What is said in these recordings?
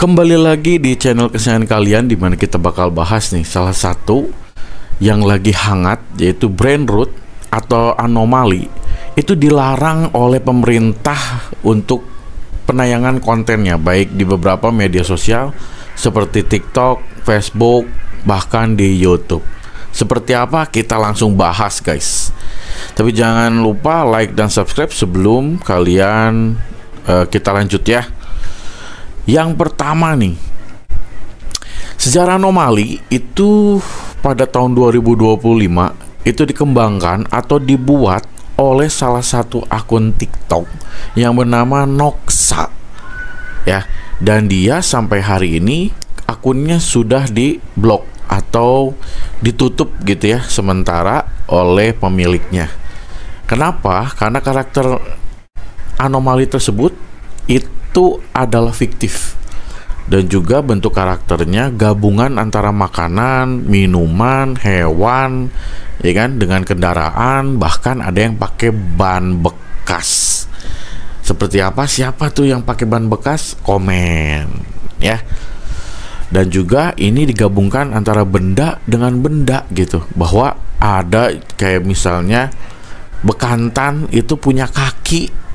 Kembali lagi di channel kesayangan kalian, di mana kita bakal bahas nih salah satu yang lagi hangat, yaitu brain rot atau anomali. Itu dilarang oleh pemerintah untuk penayangan kontennya, baik di beberapa media sosial seperti TikTok, Facebook, bahkan di YouTube. Seperti apa? Kita langsung bahas, guys. Tapi jangan lupa like dan subscribe sebelum kalian kita lanjut ya. Yang pertama nih, sejarah anomali itu pada tahun 2025 itu dikembangkan atau dibuat oleh salah satu akun TikTok yang bernama Noxa ya, dan dia sampai hari ini akunnya sudah diblok atau ditutup gitu ya sementara oleh pemiliknya. Kenapa? Karena karakter anomali tersebut itu adalah fiktif, dan juga bentuk karakternya gabungan antara makanan, minuman, hewan, ya kan, dengan kendaraan, bahkan ada yang pakai ban bekas. Seperti apa? Siapa tuh yang pakai ban bekas? Komen ya. Dan juga ini digabungkan antara benda dengan benda gitu, bahwa ada kayak misalnya bekantan itu punya kaki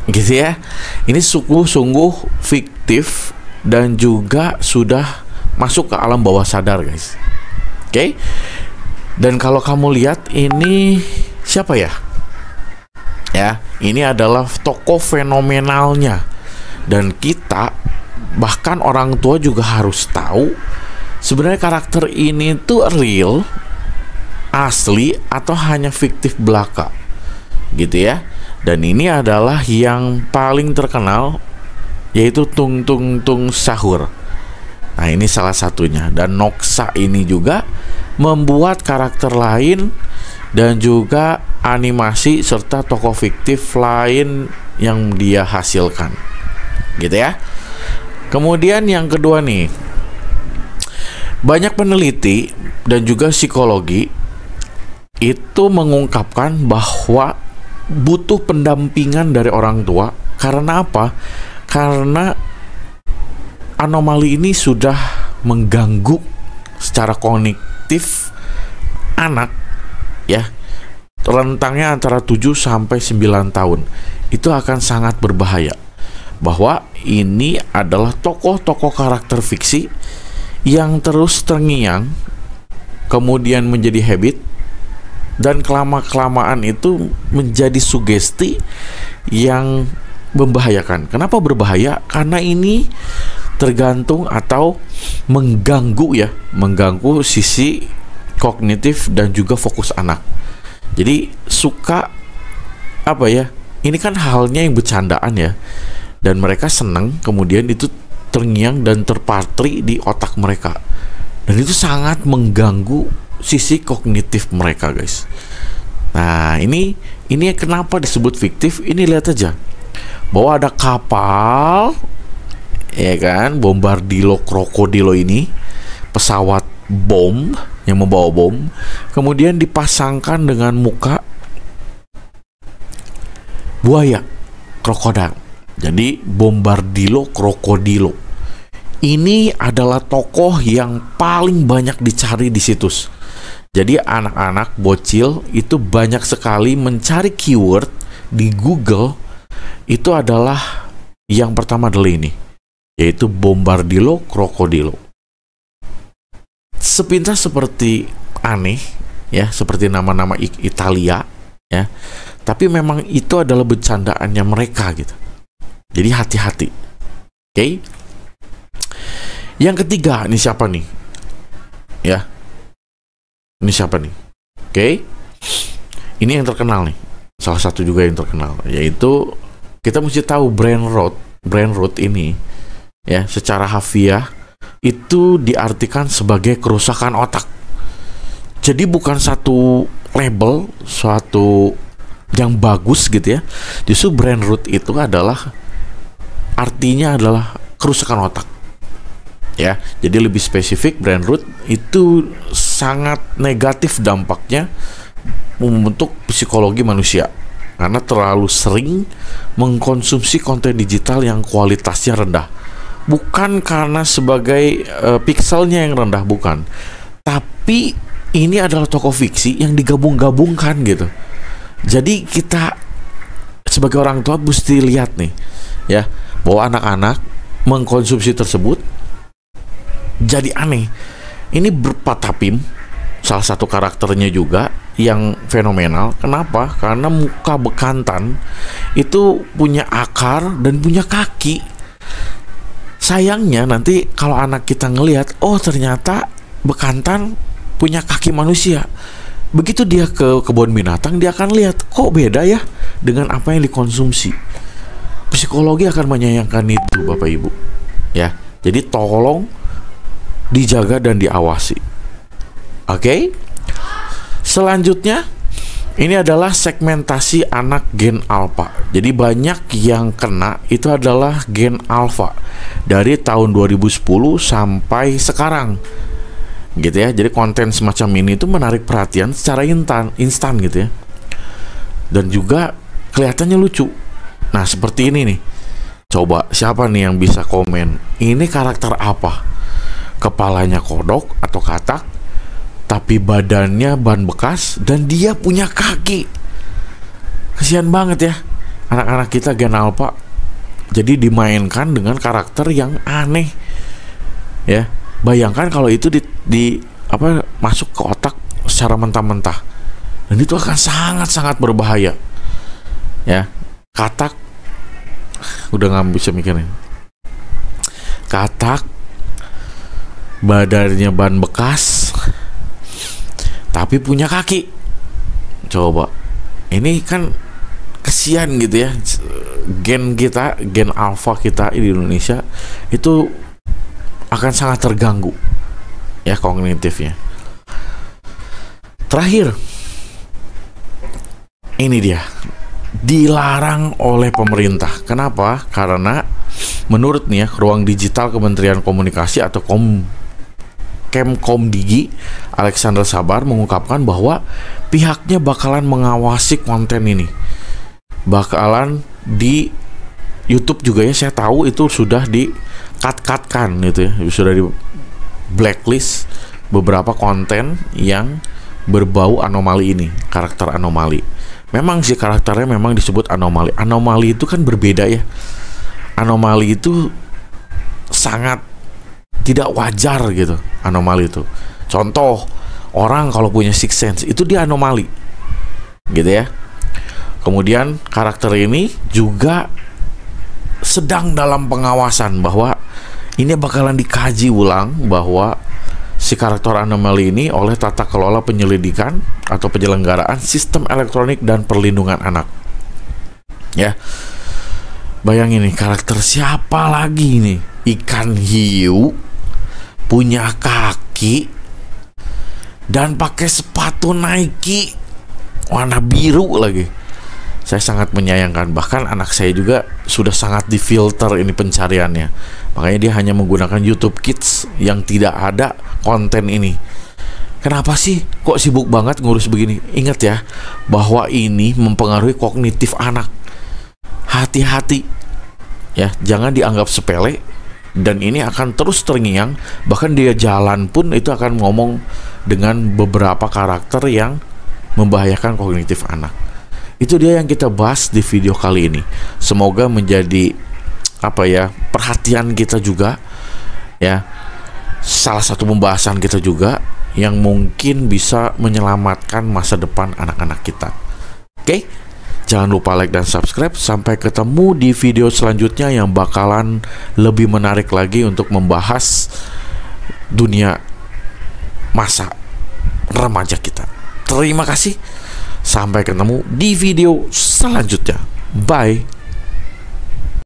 gitu ya. Ini sungguh-sungguh fiktif dan juga sudah masuk ke alam bawah sadar, guys. Oke. Dan kalau kamu lihat ini siapa ya? Ya, ini adalah tokoh fenomenalnya. Dan kita, bahkan orang tua juga harus tahu sebenarnya karakter ini tuh real, asli, atau hanya fiktif belaka. Gitu ya. Dan ini adalah yang paling terkenal, yaitu Tung Tung Tung Sahur. Nah, ini salah satunya. Dan Noxa ini juga membuat karakter lain dan juga animasi serta tokoh fiktif lain yang dia hasilkan. Gitu ya. Kemudian yang kedua nih, banyak peneliti dan juga psikologi itu mengungkapkan bahwa butuh pendampingan dari orang tua. Karena apa? Karena anomali ini sudah mengganggu secara kognitif anak ya. Rentangnya antara 7 sampai 9 tahun. Itu akan sangat berbahaya. Bahwa ini adalah tokoh-tokoh karakter fiksi yang terus terngiang, kemudian menjadi habit, dan kelamaan itu menjadi sugesti yang membahayakan. Kenapa berbahaya? Karena ini tergantung atau mengganggu sisi kognitif dan juga fokus anak. Jadi suka apa ya? Ini kan halnya yang bercandaan ya, dan mereka senang, kemudian itu terngiang dan terpatri di otak mereka, dan itu sangat mengganggu sisi kognitif mereka, guys. Nah, ini kenapa disebut fiktif? Ini lihat aja, bahwa ada kapal, ya kan, bombardilo krokodilo ini, pesawat bom yang membawa bom, kemudian dipasangkan dengan muka buaya, krokodil. Jadi bombardilo krokodilo ini adalah tokoh yang paling banyak dicari di situs. Jadi anak-anak bocil itu banyak sekali mencari keyword di Google. Itu adalah yang pertama adalah ini, yaitu bombardilo krokodilo. Sepintas seperti aneh ya, seperti nama-nama Italia ya, tapi memang itu adalah bercandaannya mereka gitu. Jadi hati-hati. Oke. Yang ketiga, ini siapa nih? Ya. Ini siapa nih? Oke. Ini yang terkenal nih. Salah satu juga yang terkenal, yaitu kita mesti tahu brain rot ini ya, secara harfiah itu diartikan sebagai kerusakan otak. Jadi bukan satu label, suatu yang bagus gitu ya. Justru brain rot itu adalah artinya adalah kerusakan otak. Ya, jadi lebih spesifik, brain rot itu sangat negatif dampaknya untuk psikologi manusia karena terlalu sering mengkonsumsi konten digital yang kualitasnya rendah. bukan karena sebagai pikselnya yang rendah, bukan, tapi ini adalah tokoh fiksi yang digabung-gabungkan gitu. Jadi kita sebagai orang tua mesti lihat nih ya, bahwa anak-anak mengkonsumsi tersebut jadi aneh. Ini Berpatapim, salah satu karakternya juga yang fenomenal. Kenapa? Karena muka bekantan itu punya akar dan punya kaki. Sayangnya nanti kalau anak kita ngelihat, oh ternyata bekantan punya kaki manusia. Begitu dia ke kebun binatang, dia akan lihat, kok beda ya dengan apa yang dikonsumsi. Psikologi akan menyayangkan itu, Bapak Ibu. Ya, jadi tolong dijaga dan diawasi. Oke? Selanjutnya, ini adalah segmentasi anak gen alfa. Jadi banyak yang kena itu adalah gen alfa dari tahun 2010 sampai sekarang. Gitu ya. Jadi konten semacam ini itu menarik perhatian secara instan gitu ya. Dan juga kelihatannya lucu. Nah, seperti ini nih. Coba siapa nih yang bisa komen? Ini karakter apa? Kepalanya kodok atau katak, tapi badannya ban bekas dan dia punya kaki. Kasihan banget ya anak-anak kita gen alpha. Jadi dimainkan dengan karakter yang aneh. Ya, bayangkan kalau itu masuk ke otak secara mentah-mentah. Dan itu akan sangat-sangat berbahaya. Ya, katak udah nggak bisa mikirin. Katak, badannya ban bekas, tapi punya kaki. Coba, ini kan kesian gitu ya. Gen kita, gen alpha kita di Indonesia itu akan sangat terganggu ya kognitifnya. Terakhir, ini dia, dilarang oleh pemerintah. Kenapa? Karena menurut nih ya, Ruang Digital Kementerian Komunikasi atau Kemkomdigi, Alexander Sabar mengungkapkan bahwa pihaknya bakalan mengawasi konten ini. Bakalan di YouTube juga ya, saya tahu itu sudah di cut-cutkan gitu ya, sudah di blacklist beberapa konten yang berbau anomali ini, karakter anomali. Memang sih karakternya memang disebut anomali. Anomali itu kan berbeda ya. Anomali itu sangat tidak wajar gitu, anomali itu. Contoh, orang kalau punya sixth sense itu dia anomali. Gitu ya. Kemudian karakter ini juga sedang dalam pengawasan, bahwa ini bakalan dikaji ulang bahwa si karakter anomali ini oleh Tata Kelola Penyelidikan atau Penyelenggaraan Sistem Elektronik dan Perlindungan Anak. Ya. Bayangin nih, karakter siapa lagi nih? Ikan hiu, punya kaki, dan pakai sepatu Nike warna biru lagi. Saya sangat menyayangkan. Bahkan anak saya juga sudah sangat difilter ini pencariannya. Makanya dia hanya menggunakan YouTube Kids yang tidak ada konten ini. Kenapa sih kok sibuk banget ngurus begini? Ingat ya, bahwa ini mempengaruhi kognitif anak. Hati-hati ya, jangan dianggap sepele. Dan ini akan terus terngiang. Bahkan dia jalan pun itu akan ngomong dengan beberapa karakter yang membahayakan kognitif anak. Itu dia yang kita bahas di video kali ini. Semoga menjadi perhatian kita juga ya. Salah satu pembahasan kita juga yang mungkin bisa menyelamatkan masa depan anak-anak kita. Oke? Jangan lupa like dan subscribe. Sampai ketemu di video selanjutnya yang bakalan lebih menarik lagi untuk membahas dunia masa remaja kita. Terima kasih. Sampai ketemu di video selanjutnya. Bye.